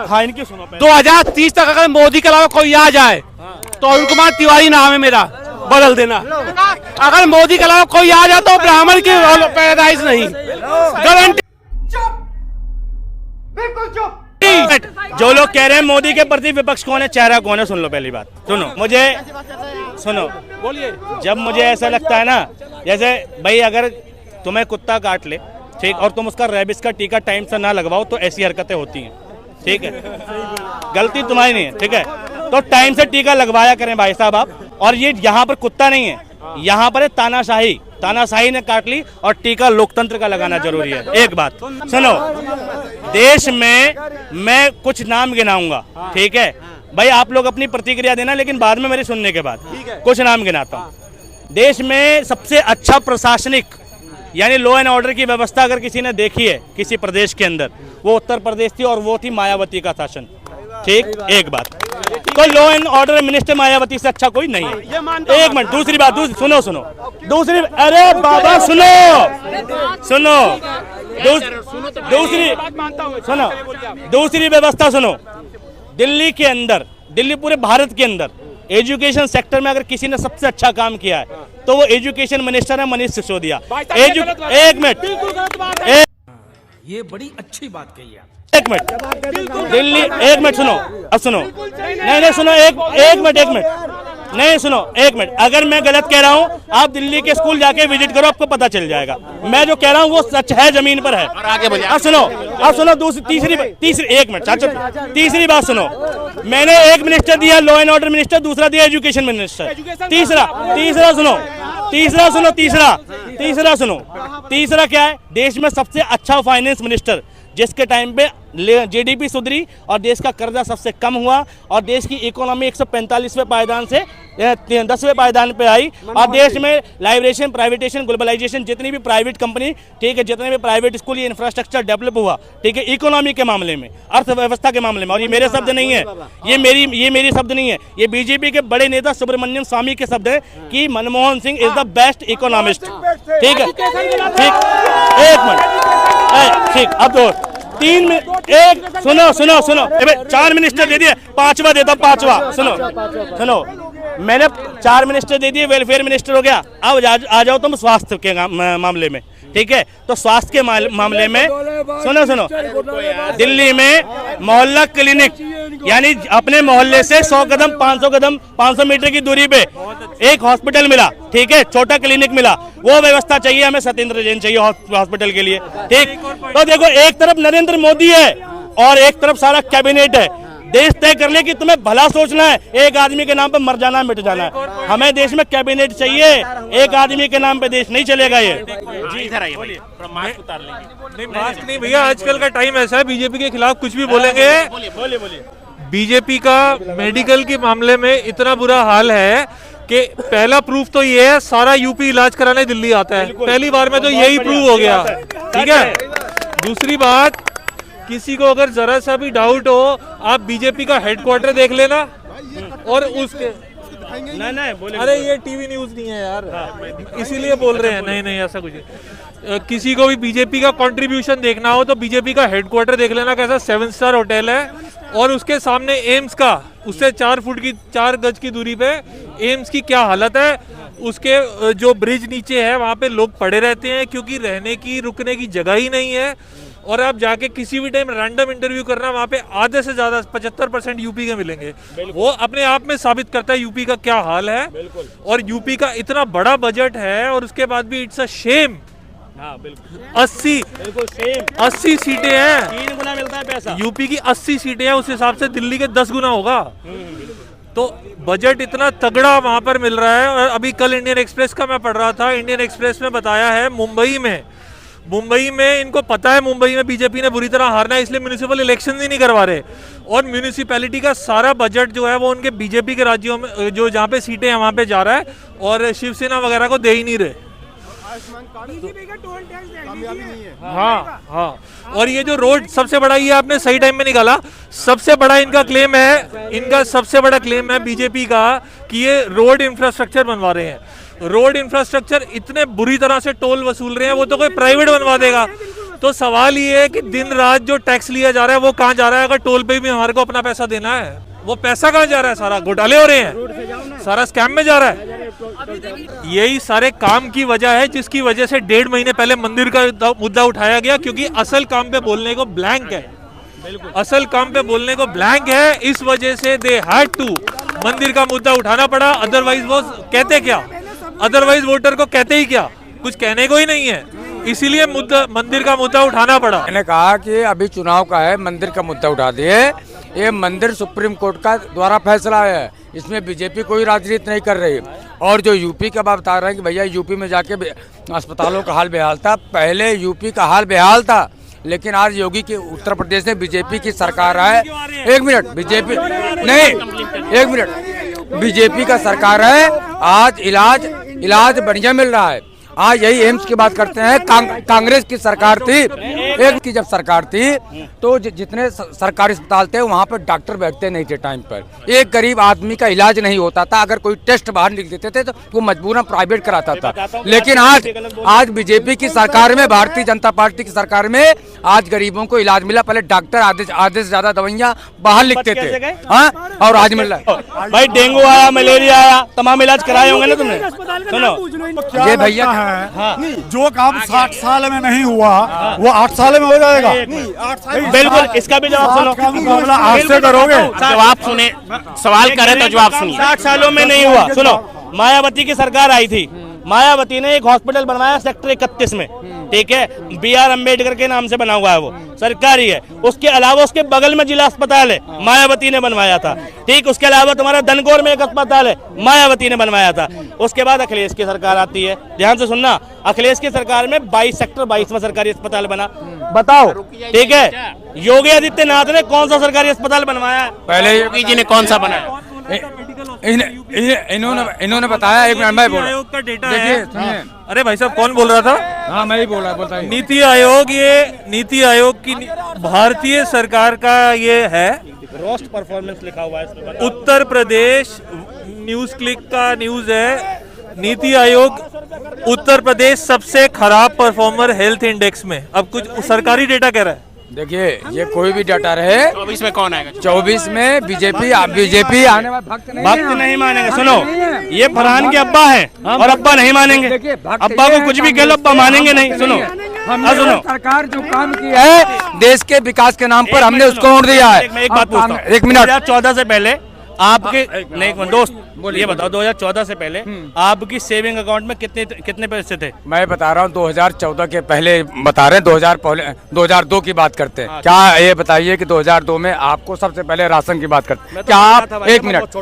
हाँ इनकी सुनो। 2030 तक अगर मोदी के अलावा कोई आ जाए तो अरुण कुमार तिवारी नाम है मेरा, बदल देना। अगर मोदी के अलावा कोई आ जाए तो ब्राह्मण की पैदाइश नहीं, गारंटी। बिल्कुल चुप। जो लोग कह रहे हैं मोदी के प्रति विपक्ष कौन है, चेहरा कौन है, सुन लो। पहली बात सुनो, मुझे सुनो, बोलिए। जब मुझे ऐसा लगता है ना, जैसे भाई अगर तुम्हें कुत्ता काट ले, ठीक, और तुम उसका रेबिस का टीका टाइम से ना लगवाओ तो ऐसी हरकतें होती हैं, ठीक है, गलती तुम्हारी नहीं है, ठीक है, तो टाइम से टीका लगवाया करें भाई साहब आप। और ये यहाँ पर कुत्ता नहीं है, यहाँ पर है तानाशाही, तानाशाही ने काट ली और टीका लोकतंत्र का लगाना जरूरी है। एक बात सुनो, देश में मैं कुछ नाम गिनाऊंगा, ठीक है भाई, आप लोग अपनी प्रतिक्रिया देना, लेकिन बाद में मेरे सुनने के बाद कुछ नाम गिनाता हूँ। देश में सबसे अच्छा प्रशासनिक यानी लॉ एंड ऑर्डर की व्यवस्था अगर किसी ने देखी है किसी प्रदेश के अंदर, वो उत्तर प्रदेश थी और वो थी मायावती का शासन, ठीक। एक बात, तो law and order minister Mayawati से अच्छा कोई नहीं है। एक मिनट, दूसरी बात, सुनो सुनो, दूसरी, अरे बाबा सुनो सुनो, दूसरी सुनो, दूसरी व्यवस्था सुनो। दिल्ली के अंदर, दिल्ली पूरे भारत के अंदर एजुकेशन सेक्टर में अगर किसी ने सबसे अच्छा काम किया है तो वो एजुकेशन मिनिस्टर है मनीष सिसोदिया। एक मिनट, ये बड़ी अच्छी बात कही है। एक मिनट, दिल्ली, एक मिनट सुनो, अब सुनो, नहीं सुनो, एक मिनट, नहीं सुनो, एक मिनट, अगर मैं गलत कह रहा हूँ आप दिल्ली के स्कूल जाके विजिट करो, आपको पता चल जाएगा। मैं जो कह रहा हूँ वो सच है, जमीन पर है। आगे बोलिए। अब सुनो, तीसरी, एक मिनट चाचा, तीसरी बात सुनो, मैंने एक मिनिस्टर दिया लॉ एंड ऑर्डर मिनिस्टर, दूसरा दिया एजुकेशन मिनिस्टर, तीसरा सुनो, तीसरा क्या है, देश में सबसे अच्छा फाइनेंस मिनिस्टर, जिसके टाइम पे जीडीपी सुधरी और देश का कर्जा सबसे कम हुआ और देश की इकोनॉमी 145वें पायदान से 10वें पायदान पे आई, और देश में लाइब्रेशन, प्राइवेटेशन, ग्लोबलाइजेशन, जितनी भी प्राइवेट कंपनी, ठीक है, जितने भी प्राइवेट स्कूल, ये इंफ्रास्ट्रक्चर डेवलप हुआ, ठीक है, इकोनॉमी के मामले में, अर्थव्यवस्था के मामले में। और ये मेरे शब्द नहीं है, ये मेरी शब्द नहीं है, ये बीजेपी के बड़े नेता सुब्रमण्यम स्वामी के शब्द है कि Manmohan Singh is the best economist, ठीक है, ठीक। एक मिनट, ठीक, अब तो 3 मिनट, एक सुनो, 4 मिनिस्टर दे दिए, 5वां देता हूं, 5वां सुनो, मैंने 4 मिनिस्टर दे दिए, वेलफेयर मिनिस्टर हो गया। अब आ जाओ तुम स्वास्थ्य के मामले में, ठीक है, तो स्वास्थ्य के मामले में सुनो, दिल्ली में मोहल्ला क्लिनिक, यानी अपने मोहल्ले से 100 कदम 500 मीटर की दूरी पे एक हॉस्पिटल मिला, ठीक है, छोटा क्लिनिक मिला, वो व्यवस्था चाहिए हमें, सत्येंद्र जैन चाहिए हॉस्पिटल के लिए, ठीक। तो देखो, एक तरफ नरेंद्र मोदी है और एक तरफ सारा कैबिनेट है। देश तय कर ले कि तुम्हें भला सोचना है, एक आदमी के नाम पे मर जाना, मिट जाना है। हमें देश में कैबिनेट चाहिए, एक आदमी के नाम पे देश नहीं चलेगा ये। जी इधर आइए, मास्क उतार लेंगे। नहीं, मास्क नहीं भैया, आजकल का टाइम ऐसा है, बीजेपी के खिलाफ कुछ भी बोलेंगे। बोलिए। बीजेपी का मेडिकल के मामले में इतना बुरा हाल है कि पहला प्रूफ तो ये है, सारा यूपी इलाज कराने दिल्ली आता है, पहली बार में तो यही प्रूव हो गया, ठीक है। दूसरी बात, किसी को अगर जरा सा भी डाउट हो, आप बीजेपी का हेडक्वार्टर देख लेना और उसके नहीं, अरे ये टीवी न्यूज नहीं है यार, इसीलिए बोल रहे हैं। नहीं ऐसा कुछ नहीं। किसी को भी बीजेपी का कंट्रीब्यूशन देखना हो तो बीजेपी का हेडक्वार्टर देख लेना, कैसा 7 स्टार होटल है, और उसके सामने एम्स का, उससे 4 गज की दूरी पे एम्स की क्या हालत है। उसके जो ब्रिज नीचे है वहाँ पे लोग पड़े रहते हैं क्योंकि रहने की, रुकने की जगह ही नहीं है। और आप जाके किसी भी टाइम रैंडम इंटरव्यू करना, वहाँ पे आधे से ज्यादा 75% यूपी के मिलेंगे। वो अपने आप में साबित करता है यूपी का क्या हाल है। और यूपी का इतना बड़ा बजट है और उसके बाद भी इट्स अ शेम। 80 सीटें हैं, 3 गुना मिलता है पैसा। यूपी की 80 सीटें हैं, उस हिसाब से दिल्ली के 10 गुना होगा। तो बजट इतना तगड़ा वहां पर मिल रहा है। और अभी कल इंडियन एक्सप्रेस का मैं पढ़ रहा था, इंडियन एक्सप्रेस में बताया है मुंबई में इनको पता है मुंबई में बीजेपी ने बुरी तरह हारना है, इसलिए म्यूनिसिपल इलेक्शन ही नहीं करवा रहे। और म्यूनिसिपैलिटी का सारा बजट जो है वो उनके बीजेपी के राज्यों में, जो जहाँ पे सीटें हैं वहाँ पे जा रहा है, और शिवसेना वगैरह को दे ही नहीं रहे। हाँ। और ये जो रोड सबसे बड़ा, ये आपने सही टाइम में निकाला, सबसे बड़ा इनका सबसे बड़ा क्लेम है बीजेपी का कि ये रोड इंफ्रास्ट्रक्चर बनवा रहे हैं। रोड इंफ्रास्ट्रक्चर इतने बुरी तरह से टोल वसूल रहे हैं, वो तो कोई प्राइवेट बनवा देगा। तो सवाल ये है कि दिन रात जो टैक्स लिया जा रहा है वो कहाँ जा रहा है? अगर टोल पे भी हमारे को अपना पैसा देना है, वो पैसा कहाँ जा रहा है? सारा घोटाले हो रहे हैं, सारा स्कैम में जा रहा है। यही सारे काम की वजह है जिसकी वजह से 1.5 महीने पहले मंदिर का मुद्दा उठाया गया, क्योंकि असल काम पे बोलने को ब्लैंक है, असल काम पे बोलने को ब्लैंक है। इस वजह से दे हैड टू मंदिर का मुद्दा उठाना पड़ा। अदरवाइज वो कहते क्या, अदरवाइज वोटर को कहते ही क्या, कुछ कहने को ही नहीं है, इसीलिए मंदिर का मुद्दा उठाना पड़ा। मैंने कहा कि अभी चुनाव का है, मंदिर का मुद्दा उठा दिए। ये मंदिर सुप्रीम कोर्ट का द्वारा फैसला है, इसमें बीजेपी कोई राजनीति नहीं कर रही। और जो यूपी का बात बता रहे हैं कि भैया यूपी में जाके अस्पतालों का हाल बेहाल था, पहले यूपी का हाल बेहाल था, लेकिन आज योगी के उत्तर प्रदेश में बीजेपी की सरकार है। एक मिनट, बीजेपी नहीं, एक मिनट, बीजेपी का सरकार है, आज इलाज बढ़िया मिल रहा है। आज यही एम्स की बात करते हैं, कांग्रेस की सरकार थी, एक की जब सरकार थी तो जितने सरकारी अस्पताल थे वहाँ पर डॉक्टर बैठते नहीं थे टाइम पर, एक गरीब आदमी का इलाज नहीं होता था। अगर कोई टेस्ट बाहर लिख देते थे तो वो मजबूरन प्राइवेट कराता था। लेकिन आज बीजेपी की सरकार में, भारतीय जनता पार्टी की सरकार में आज गरीबों को इलाज मिला। पहले डॉक्टर आधे से ज्यादा दवाइयाँ बाहर लिखते थे, हाँ, और आज मिल रहा है। भाई डेंगू आया, मलेरिया आया, तमाम इलाज कराए होंगे ना तुमने? सुनो, ये भैया हाँ। जो काम 60 साल में नहीं हुआ वो 8 साल में हो जाएगा। बिल्कुल, इसका भी जवाब सुनो। मुकाबला आज से करोगे? जवाब सुने, सवाल करे तो जवाब सुनिए। 60 सालों में नहीं हुआ। सुनो, मायावती की सरकार आई थी, मायावती ने एक हॉस्पिटल बनवाया सेक्टर 31 में, ठीक है, BR अम्बेडकर के नाम से बना हुआ है, वो सरकारी है। उसके अलावा उसके बगल में जिला अस्पताल है, मायावती ने बनवाया था, ठीक। उसके अलावा तुम्हारा धनगौर में एक अस्पताल है, मायावती ने बनवाया था। उसके बाद अखिलेश की सरकार आती है, ध्यान से सुनना, अखिलेश की सरकार में 22 सेक्टर 22 में सरकारी अस्पताल बना। बताओ, ठीक है, योगी आदित्यनाथ ने कौन सा सरकारी अस्पताल बनवाया है? पहले योगी जी ने कौन सा बनाया? इन्होंने बताया। एक मिनट, मैं बोल रहा हूं। आयोग का डेटा देखिए, है। सुनिए। अरे भाई साहब, कौन बोल रहा था? हाँ, मैं ही बोल रहा, बोलता ही। नीति आयोग, ये नीति आयोग की भारतीय सरकार का ये है, रोस्ट परफॉर्मेंस लिखा हुआ है इसमें। उत्तर प्रदेश न्यूज क्लिक का न्यूज है, नीति आयोग उत्तर प्रदेश सबसे खराब परफॉर्मर हेल्थ इंडेक्स में। अब कुछ सरकारी डेटा कह रहा है। देखिए, ये कोई भी डाटा रहे, 24 में कौन आएगा? 24 में बीजेपी आने वाले भक्त नहीं मानेंगे। सुनो, ये फरहान के अब्बा हैं और अब्बा नहीं मानेंगे। अब्बा को कुछ भी कह लो, अब्बा मानेंगे नहीं। सुनो, सुनो, सरकार जो काम किया है देश के विकास के नाम पर, हमने उसको वोट दिया है। मैं एक बात पूछता हूँ, 1 मिनट, 2014 से पहले आपके नहीं दोस्त ये बताओ, 2014 से पहले आपकी सेविंग अकाउंट में कितने पैसे थे? मैं बता रहा हूँ 2014 के पहले बता रहे हैं, 2002 की बात करते हैं। क्या ये बताइए कि 2002 में आपको सबसे पहले राशन की बात करते हैं? क्या आप, एक मिनट,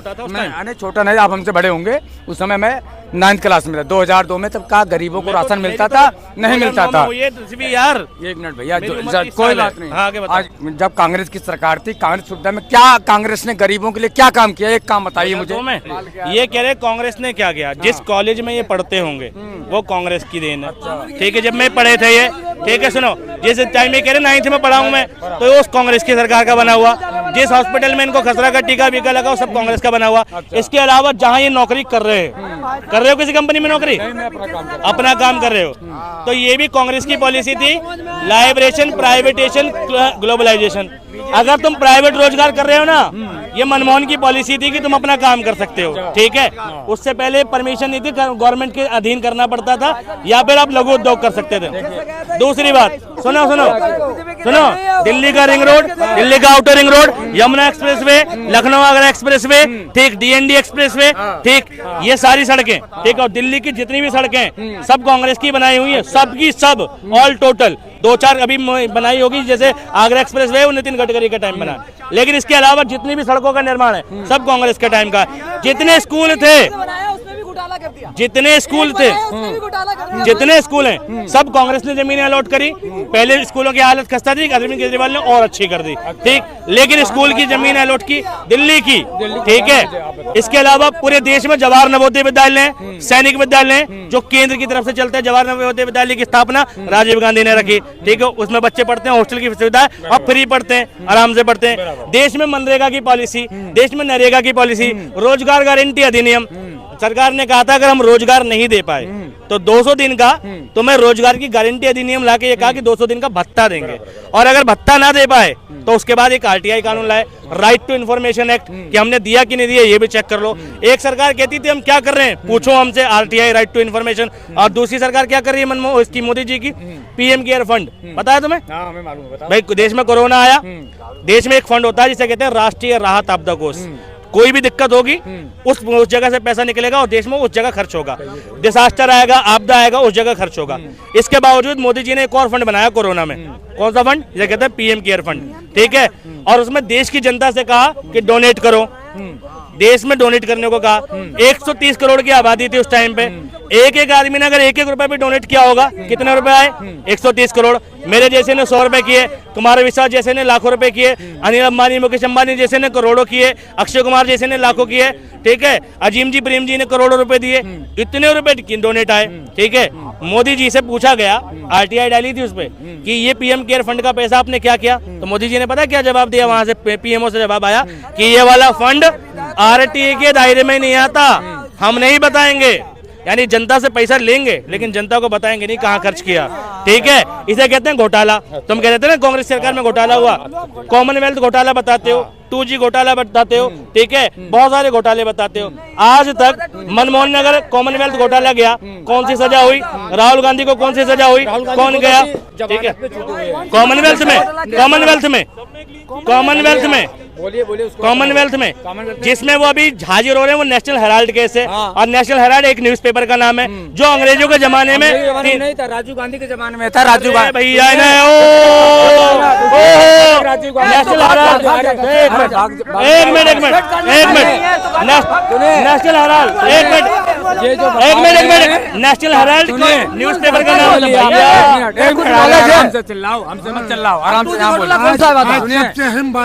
छोटा नहीं, आप हमसे बड़े होंगे। उस समय मैं 9th क्लास में था, 2002 में। तब कहा गरीबों को राशन मिलता था? नहीं मिलता था यार। 1 मिनट भैया, कोई बात नहीं। आज जब कांग्रेस की सरकार थी, कांग्रेस सुविधा में क्या कांग्रेस ने गरीबों के लिए क्या काम किया? एक काम बताइए मुझे। ये कह रहे कांग्रेस ने क्या किया? जिस कॉलेज में ये पढ़ते होंगे वो कांग्रेस की देन है, ठीक है। जब मैं पढ़े थे ये, ठीक है, सुनो, जिस टाइम में कह रहे 9th में पढ़ा हूं मैं, तो उस कांग्रेस की सरकार का बना हुआ। जिस हॉस्पिटल में इनको खसरा का टीका बीका लगा, वो सब कांग्रेस का बना हुआ। इसके अलावा जहां ये नौकरी कर रहे हो किसी कंपनी में नौकरी, अपना काम कर रहे हो, तो ये भी कांग्रेस की पॉलिसी थी, लाइब्रेशन, प्राइवेटेशन, ग्लोबलाइजेशन। अगर तुम प्राइवेट रोजगार कर रहे हो ना, ये मनमोहन की पॉलिसी थी कि तुम अपना काम कर सकते हो, ठीक है। उससे पहले परमिशन नहीं थी, गवर्नमेंट के अधीन करना पड़ता था, या फिर आप लघु उद्योग कर सकते थे। दूसरी बात, सुनो सुनो सुनो, दिल्ली का रिंग रोड, दिल्ली का outer ring road, Yamuna express way, Lucknow Agra express way, ठीक, DND एक्सप्रेस वे, ठीक, ये सारी सड़कें, ठीक, और दिल्ली की जितनी भी सड़कें सब कांग्रेस की बनाई हुई है, सब की सब, ऑल टोटल। 2-4 अभी बनाई होगी, जैसे आगरा एक्सप्रेस वे, वो नितिन गडकरी के टाइम बना, लेकिन इसके अलावा जितनी भी सड़कों का निर्माण है सब कांग्रेस के टाइम का। जितने स्कूल थे, जितने स्कूल थे, जितने स्कूल हैं, सब कांग्रेस ने जमीनें अलॉट करी। पहले स्कूलों की हालत खस्ता थी, अरविंद केजरीवाल ने और अच्छी कर दी, ठीक, लेकिन स्कूल की जमीन अलॉट की दिल्ली की, ठीक है। इसके अलावा पूरे देश में जवाहर नवोदय विद्यालय, सैनिक विद्यालय जो केंद्र की तरफ से चलते हैं, जवाहर नवोदय विद्यालय की स्थापना राजीव गांधी ने रखी, ठीक है। उसमें बच्चे पढ़ते हैं, हॉस्टल की सुविधा है, और फ्री पढ़ते हैं, आराम से पढ़ते हैं। देश में मनरेगा की पॉलिसी, देश में नरेगा की पॉलिसी, रोजगार गारंटी अधिनियम, सरकार ने कहा था अगर हम रोजगार नहीं दे पाए तो 200 दिन का तो मैं रोजगार की गारंटी अधिनियम लाके ये कहा कि 200 दिन का भत्ता देंगे, और अगर भत्ता ना दे पाए तो उसके बाद एक आरटीआई कानून लाए, राइट टू इन्फॉर्मेशन एक्ट, कि हमने दिया कि नहीं दिया ये भी चेक कर लो। एक सरकार कहती थी हम क्या कर रहे हैं पूछो हमसे, आरटीआई राइट टू इन्फॉर्मेशन, और दूसरी सरकार क्या कर रही है मनमोहन इसकी मोदी जी की पीएम केयर फंड, पता है तुम्हें? हाँ हमें मालूम है, भाई देश में कोरोना आया, देश में एक फंड होता है जिसे कहते हैं राष्ट्रीय राहत आपदा कोष, कोई भी दिक्कत होगी उस जगह से पैसा निकलेगा और देश में उस जगह खर्च होगा, डिजास्टर आएगा आपदा आएगा उस जगह खर्च होगा। इसके बावजूद मोदी जी ने एक और फंड बनाया कोरोना में, कौन सा फंड? ये कहते हैं पीएम केयर फंड, ठीक है, और उसमें देश की जनता से कहा कि डोनेट करो, देश में डोनेट करने को कहा। 130 करोड़ की आबादी थी उस टाइम पे, एक एक आदमी ने अगर 1-1 रुपए भी डोनेट किया होगा कितने रुपए आए? 130 करोड़। मेरे जैसे ने 100 रुपए किए, कुमार विश्वास जैसे ने लाखों रुपए किए, अनिल अंबानी मुकेश अंबानी जैसे ने करोड़ों किए, अक्षय कुमार जैसे ने लाखों किए, ठीक है, अजीम जी प्रेम जी ने करोड़ों रुपए दिए, इतने रुपए डोनेट आए, ठीक है। मोदी जी से पूछा गया, आरटीआई डाली थी उस पे कि ये पीएम केयर फंड का पैसा आपने क्या किया, तो मोदी जी ने पता क्या जवाब दिया? वहां से पीएमओ से जवाब आया कि ये वाला फंड आरटीआई के दायरे में नहीं आता, हम नहीं बताएंगे। यानी जनता से पैसा लेंगे लेकिन जनता को बताएंगे नहीं कहाँ खर्च किया, ठीक है। इसे कहते हैं घोटाला। तुम कहते थे ना कांग्रेस सरकार में घोटाला हुआ, कॉमनवेल्थ घोटाला बताते हो, 2G घोटाला बताते हो, ठीक है, बहुत सारे घोटाले बताते हो। आज तक मनमोहन नगर कॉमनवेल्थ घोटाला गया, कौन सी सजा हुई? राहुल गांधी को कौन सी सजा हुई? कौन गया? ठीक है, कॉमनवेल्थ में कॉमनवेल्थ में जिसमें वो अभी हाजिर हो रहे हैं वो नेशनल हेराल्ड केस है, और नेशनल हेराल्ड एक न्यूज़पेपर का नाम है जो अंग्रेजों के जमाने में नहीं था, राजीव गांधी के जमाने में था। राजीव गांधी भैया नेशनल हेराल्ड, एक minute national Herald, national Herald newspaper का नाम हमसे चिल्लाओ, हमसे मत चिल्लाओ, आराम से नाम बोलो।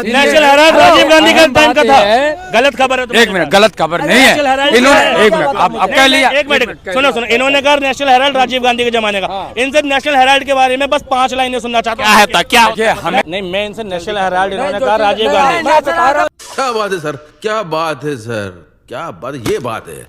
नेशनल हेराल्ड राजीव गांधी का टाइम का था, गलत खबर है। एक मिनट, गलत खबर नहीं है इन्होंने, एक मिनट आप कह लिया, एक मिनट सुनो, इन्होंने कहा नेशनल हेराल्ड राजीव गांधी के जमाने का। इनसे नेशनल हेराल्ड के बारे में बस 5 लाइनें सुनना चाहता हूँ। क्या हमें नहीं, मैं इनसे नेशनल हेराल्ड, इन्होंने कहा राजीव गांधी। क्या बात है सर, क्या बात है सर, क्या बात, ये बात है।